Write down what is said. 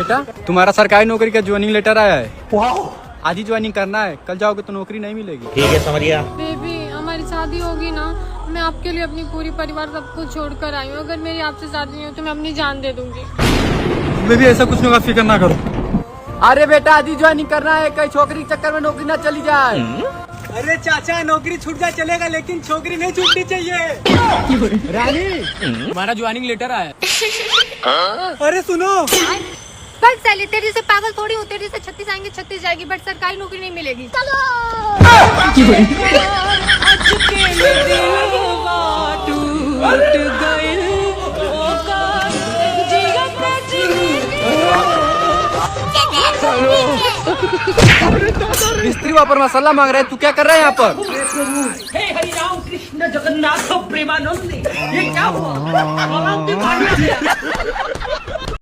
बेटा, तुम्हारा सरकारी नौकरी का ज्वाइनिंग लेटर आया है। आज ही ज्वाइनिंग करना है, कल जाओगे तो नौकरी नहीं मिलेगी। ठीक है, समझ गया। बेबी, हमारी शादी होगी ना, मैं आपके लिए अपनी पूरी परिवार सबको छोड़कर आई हूँ। अगर मेरी आपसे शादी नहीं हो तो मैं अपनी जान दे दूंगी। बेबी ऐसा कुछ होगा, फिक्र ना करो। अरे बेटा, आज ही ज्वाइनिंग करना है, कहीं छोकरी के चक्कर में नौकरी ना चली जाए। अरे चाचा, नौकरी छूट जाए चलेगा, लेकिन छोकरी नहीं छूटनी चाहिए। रानी, तुम्हारा ज्वाइनिंग लेटर आया। अरे सुनो, बस साले, तेरी से पागल थोड़ी हूँ। तेरी से 36 आएंगे 36 जाएगी, बट सरकारी नौकरी नहीं मिलेगी। चलो। मिस्त्री वहाँ पर मसाला मांग रहा है, तू क्या कर रहा है यहाँ पर? हे हरि राम कृष्ण जगन्नाथ प्रेमानंद, ये क्या हुआ?